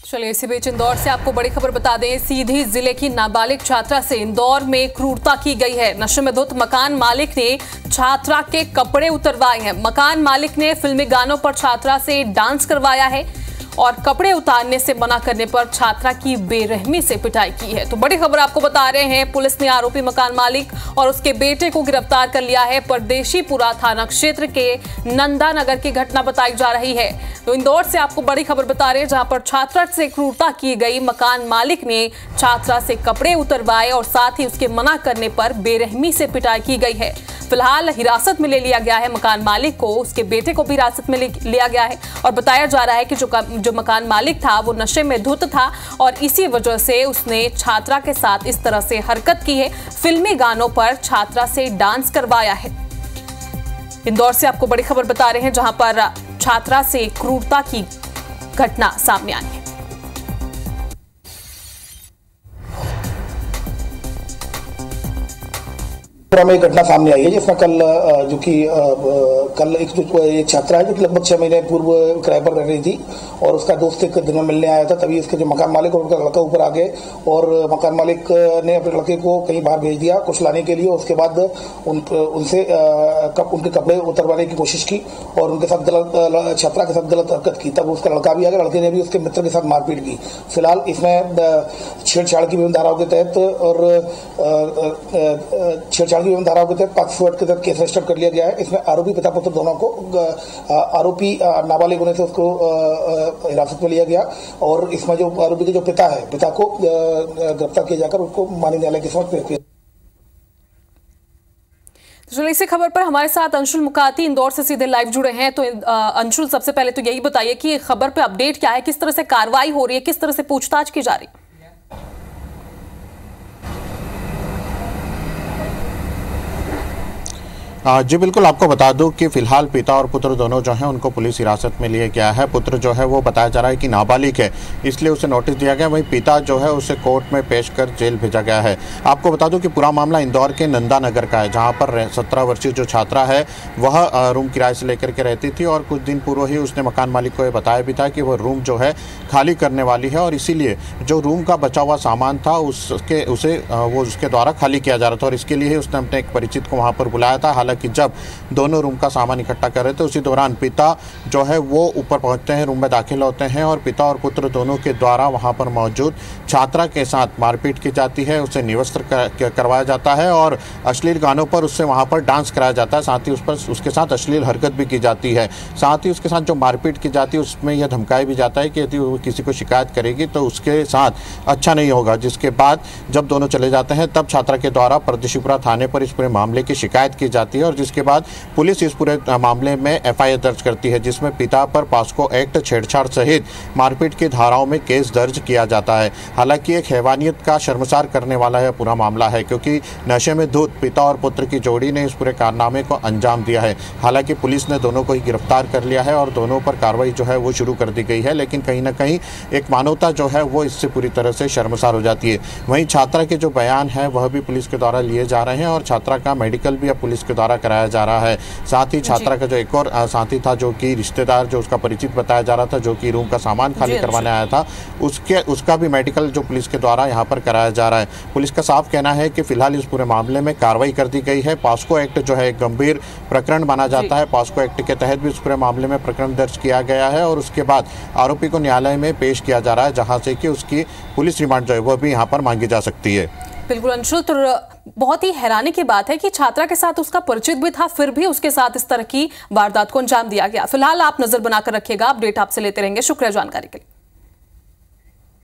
चलिए इसी बीच इंदौर से आपको बड़ी खबर बता दें। सीधी जिले की नाबालिग छात्रा से इंदौर में क्रूरता की गई है। नशे में धुत मकान मालिक ने छात्रा के कपड़े उतरवाए हैं। मकान मालिक ने फिल्मी गानों पर छात्रा से डांस करवाया है और कपड़े उतारने से मना करने पर छात्रा की बेरहमी से पिटाई की है। तो बड़ी खबर आपको बता रहे हैं, पुलिस ने आरोपी मकान मालिक और उसके बेटे को गिरफ्तार कर लिया है। परदेशीपुरा थाना क्षेत्र के नंदा नगर की घटना बताई जा रही है। तो इंदौर से आपको बड़ी खबर बता रहे हैं, जहां पर छात्रा से क्रूरता की गई। मकान मालिक ने छात्रा से कपड़े उतरवाए और साथ ही उसके मना करने पर बेरहमी से पिटाई की गई है। फिलहाल हिरासत में ले लिया गया है मकान मालिक को, उसके बेटे को भी हिरासत में लिया गया है और बताया जा रहा है कि जो मकान मालिक था वो नशे में धुत था और इसी वजह से उसने छात्रा के साथ इस तरह से हरकत की है। फिल्मी गानों पर छात्रा से डांस करवाया है। इंदौर से आपको बड़ी खबर बता रहे हैं, जहां पर छात्रा से क्रूरता की घटना सामने आई है। में एक घटना सामने आई है जिसमें कल एक छात्रा है जो कि लगभग 6 महीने पूर्व किराए पर रह रही थी और उसका दोस्त एक दिन में मिलने आया था। तभी इसके जो मकान मालिक और उनका लड़का ऊपर आ गए और मकान मालिक ने अपने लड़के को कहीं बाहर भेज दिया कुछ लाने के लिए। उसके बाद उनसे उनके कपड़े उतरवाने की कोशिश की और उनके साथ छात्रा के साथ गलत हरकत की। तब उसका लड़का भी आ गया, लड़के ने भी उसके मित्र के साथ मारपीट की। फिलहाल इसमें छेड़छाड़ की विभिन्न धाराओं के तहत छेड़छाड़ की विभिन्न धाराओं के तहत 508 के तहत केस रजिस्टर कर लिया गया है। इसमें आरोपी पिता पुत्र दोनों को आरोपी नाबालिग होने से उसको हिरासत में लिया गया और इसमें जो आरोपी के जो पिता को गिरफ्तार किया जाकर उसको माननीय न्यायालय के समक्ष पेश किया। चलिए इसी खबर पर हमारे साथ अंशुल मुकाती इंदौर से सीधे लाइव जुड़े हैं। तो अंशुल, सबसे पहले तो यही बताइए कि खबर पे अपडेट क्या है, किस तरह से कार्रवाई हो रही है, किस तरह से पूछताछ की जा रही है? जी बिल्कुल, आपको बता दूं कि फिलहाल पिता और पुत्र दोनों जो हैं उनको पुलिस हिरासत में लिया गया है। पुत्र जो है वो बताया जा रहा है कि नाबालिग है, इसलिए उसे नोटिस दिया गया। वहीं पिता जो है उसे कोर्ट में पेश कर जेल भेजा गया है। आपको बता दूं कि पूरा मामला इंदौर के नंदा नगर का है, जहां पर 17 वर्षीय जो छात्रा है वह रूम किराए से लेकर के रहती थी और कुछ दिन पूर्व ही उसने मकान मालिक को ये बताया भी था कि वह रूम जो है खाली करने वाली है और इसीलिए जो रूम का बचा हुआ सामान था उसे उसके द्वारा खाली किया जा रहा था और इसके लिए ही उसने अपने एक परिचित को वहाँ पर बुलाया था। कि जब दोनों रूम का सामान इकट्ठा कर रहे थे उसी दौरान पिता जो है वो ऊपर पहुंचते हैं, रूम में दाखिल होते हैं और पिता और पुत्र दोनों के द्वारा वहां पर मौजूद छात्रा के साथ मारपीट की जाती है, उसे निवस्त्र करवाया जाता है और अश्लील गानों पर उससे वहां पर डांस कराया जाता है। साथ ही उसके साथ अश्लील हरकत भी की जाती है। साथ ही उसके साथ जो मारपीट की जाती है उसमें यह धमकाया भी जाता है कि यदि वो किसी को शिकायत करेगी तो उसके साथ अच्छा नहीं होगा। जिसके बाद जब दोनों चले जाते हैं तब छात्रा के द्वारा परदेशीपुरा थाने पर इस पूरे मामले की शिकायत की जाती है और जिसके बाद पुलिस इस पूरे मामले में एफआईआर दर्ज करती है, जिसमें पिता पर पॉस्को एक्ट, छेड़छाड़ सहित मारपीट की धाराओं में केस दर्ज किया जाता है। हालांकि एक हैवानियत का शर्मसार करने वाला है पूरा मामला है, क्योंकि नशे में धुत पिता और पुत्र की जोड़ी ने इस पूरे कारनामे को अंजाम दिया है। हालांकि पुलिस ने दोनों को ही गिरफ्तार कर लिया है और दोनों पर कार्रवाई जो है वो शुरू कर दी गई है, लेकिन कहीं ना कहीं एक मानवता जो है वो इससे पूरी तरह से शर्मसार हो जाती है। वहीं छात्रा के जो बयान है वह भी पुलिस के द्वारा लिए जा रहे हैं और छात्रा का मेडिकल भी अब पुलिस के द्वारा कराया जा रहा है। साथ ही छात्रा का जो एक और साथी था, जो कि रिश्तेदार, जो उसका परिचित बताया जा रहा था, जो कि रूम का सामान खाली करवाने आया था, उसका भी मेडिकल जो पुलिस के द्वारा यहां पर कराया जा रहा है। पुलिस का साफ कहना है कि फिलहाल इस पूरे मामले में कार्रवाई कर दी गई है। पॉस्को एक्ट जो है एक गंभीर प्रकरण माना जाता है। पॉस्को एक्ट के तहत भी इस पूरे मामले में प्रकरण दर्ज किया गया है और उसके बाद आरोपी को न्यायालय में पेश किया जा रहा है, जहां से कि उसकी पुलिस रिमांड जो है वह भी यहाँ पर मांगी जा सकती है। बिल्कुल अंशुल, तो बहुत ही हैरानी की बात है कि छात्रा के साथ उसका परिचित भी था, फिर भी उसके साथ इस तरह की वारदात को अंजाम दिया गया। फिलहाल आप नजर बनाकर रखिएगा, अपडेट आपसे लेते रहेंगे। शुक्रिया जानकारी के लिए।